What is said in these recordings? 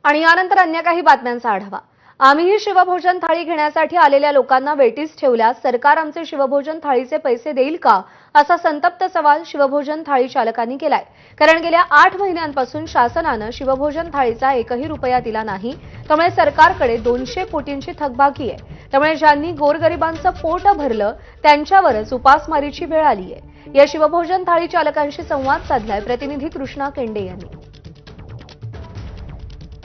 आणि यानंतर अन्य काही बातम्यांचा आढावा। आम्हीही शिवभोजन थाळी घेण्यासाठी आलेल्या लोकांना वेटीस ठेवल्यास सरकार आमचे शिवभोजन थाळीचे पैसे देईल का, असा संतप्त सवाल शिवभोजन थाळी चालकांनी केलाय। कारण गेल्या 8 महिन्यांपासून शासनाने शिवभोजन थाळीचा एकही रुपया दिला नाही। त्यामुळे सरकारकडे 200 कोटींची थकबाकी आहे। त्यामुळे ज्यांनी गोरगरिबांचं पोट भरलं त्यांच्यावरच उपासमारीची वेळ आली आहे। या शिवभोजन थाळी चालकांशी संवाद साधलाय प्रतिनिधी कृष्णा केंडे यांनी।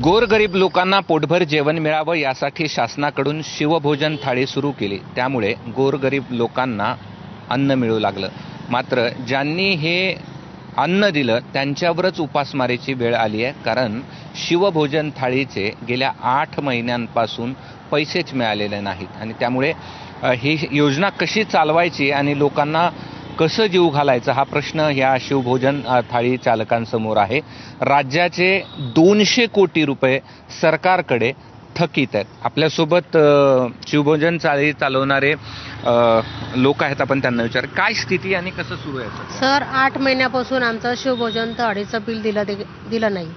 गोरगरीब लोकांना पोटभर जेवण मिळावं यासाठी शासनाकडून शिवभोजन थाळी सुरू केली। त्यामुळे गोरगरीब लोकांना अन्न मिळू लागलं। मात्र ज्यांनी हे अन्न दिलं त्यांच्यावरच उपासमारीची वेळ आली आहे। कारण शिवभोजन थाळीचे गेल्या 8 महिन्यांपासून पैसेच मिळालेले नाहीत आणि त्यामुळे ही योजना कशी चालवायची आणि लोकांना कसं जीव घालायचं हा प्रश्न या शिवभोजन थाळी चालकांसमोर आहे। राज्याचे 200 कोटी रुपये सरकारकडे थकीत आहेत। आपल्यासोबत शिवभोजन थाळी चालवणारे लोक आहेत, आपण त्यांना विचार काय स्थिती आणि कसं सुरू आहे सर? 8 महिन्यापासून आमचं शिवभोजन थाळीचं बिल दिलं नाही।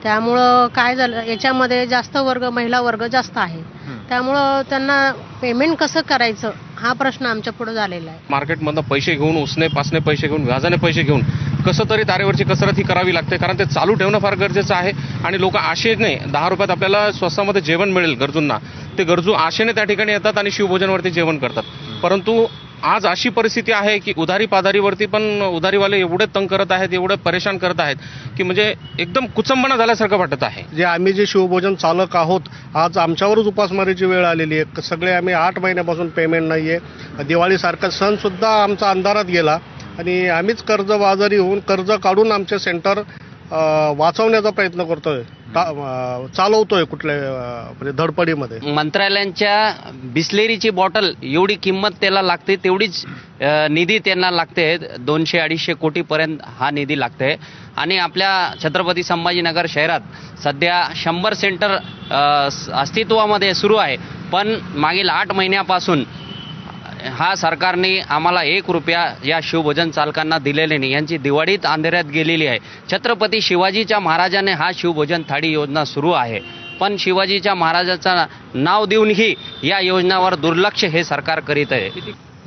त्यामुळं काय झालं, याच्यामध्ये जास्त वर्ग महिला वर्ग जास्त आहे। त्यामुळं त्यांना पेमेंट कसं करायचं हा प्रश्न आमच्या पुढे झालेला आहे। मार्केटमधनं पैसे घेऊन उसने पासने पैसे घेऊन व्याजाने पैसे घेऊन कसं तरी तारेवरची कसरत ही करावी लागते। कारण ते चालू ठेवणं फार गरजेचं आहे आणि लोक आशेने 10 रुपयात आपल्याला स्वस्तामध्ये जेवण मिळेल गरजूंना, ते गरजू आशेने त्या ठिकाणी येतात आणि शिवभोजनवरती जेवण करतात। परंतु आज अशी परिस्थिती आहे की उधारी पाधारीवरती पण उधारीवाले एवढे तंग करत आहेत, एवढे परेशान करत आहेत की म्हणजे एकदम कुचंबना झाल्यासारखं वाटत आहे। जे आम्ही जे शिवभोजन चालक आहोत, आज आमच्यावरच उपासमारीची वेळ आलेली आहे। सगळे आम्ही 8 महिन्यापासून पेमेंट नाही आहे। दिवाळीसारखा सण सुद्धा आमचा अंधारात गेला आणि आम्हीच कर्जबाजारी होऊन कर्ज काढून आमचे सेंटर वाचवण्याचा प्रयत्न करतोय, चालवतोय कुठल्या म्हणजे धडपडीमध्ये। मंत्रालयांच्या बिस्लेरीची बॉटल एवढी किंमत त्याला लागते, तेवढीच निधी त्यांना लागते। 200-250 कोटीपर्यंत हा निधी लागते आणि आपल्या छत्रपती संभाजीनगर शहरात सध्या 100 सेंटर अस्तित्वामध्ये सुरू आहे। पण मागील 8 महिन्यापासून हा सरकारने आम्हाला 1 रुपया या शिवभोजन चालकांना दिलेले नाही। यांची दिवाळीत अंधेऱ्यात गेलेली आहे। छत्रपती शिवाजीच्या महाराजाने हा शिवभोजन थाळी योजना सुरू आहे, पण शिवाजीच्या महाराजाचं नाव देऊनही या योजनावर दुर्लक्ष हे सरकार करीत आहे।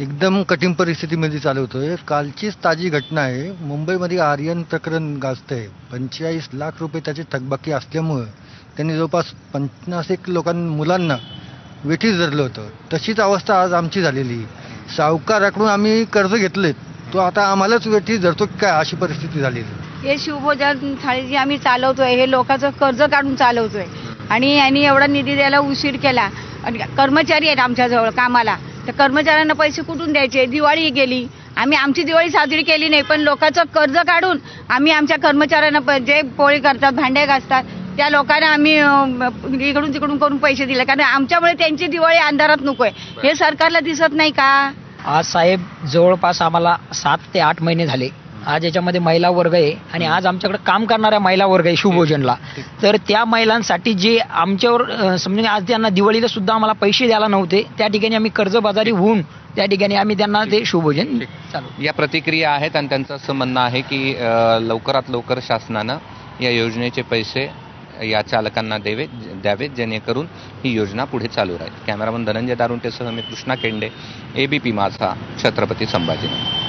एकदम कठीण परिस्थितीमध्ये चालवतोय। कालचीच ताजी घटना आहे। मुंबईमध्ये आर्यन प्रकरण गाजतंय। 45 लाख रुपये त्याची थकबाकी असल्यामुळे त्यांनी जवळपास 50 मुलांना वेठीस धरलं होतं। तशीच अवस्था आज आमची झालेली। सावकाराकडून आम्ही कर्ज घेतलेत, तो आता आम्हालाच वेठीस धरतो काय, अशी परिस्थिती झालेली। हे शिवभोजन थाळी जी आम्ही चालवतोय हे लोकांचं कर्ज काढून चालवतोय आणि यांनी एवढा निधी द्यायला उशीर केला। आणि कर्मचारी आहेत आमच्याजवळ कामाला, तर कर्मचाऱ्यांना पैसे कुठून द्यायचे? दिवाळी गेली, आम्ही आमची दिवाळी साजरी केली नाही, पण लोकांचं कर्ज काढून आम्ही आमच्या कर्मचाऱ्यांना जे पोळी करतात, भांडे घासतात, त्या लोकांना आम्ही इकडून तिकडून करून पैसे दिले। कारण आमच्यामुळे त्यांची दिवाळी अंधारात नकोय, हे सरकारला दिसत नाही का? आज साहेब जवळपास आम्हाला 7 ते 8 महिने झाले। आज याच्यामध्ये महिला वर्ग आहे आणि आज आमच्याकडे काम करणाऱ्या महिला वर्ग आहे शिवभोजनला। तर त्या महिलांसाठी जे आमच्यावर समजून आज त्यांना दिवाळीला सुद्धा आम्हाला पैसे द्यायला नव्हते, त्या ठिकाणी आम्ही कर्जबाजारी होऊन त्या ठिकाणी आम्ही त्यांना ते शिवभोजन चालू। या प्रतिक्रिया आहेत आणि त्यांचं असं म्हणणं आहे की लवकरात लवकर शासनानं या योजनेचे पैसे या चालकांना द्यावेत, जेणेकरून ही योजना पुढे चालू राहील। कॅमेरामन धनंजय दारुंटेसह मी कृष्णा केंडे, ABP माझा, छत्रपती संभाजीनगर।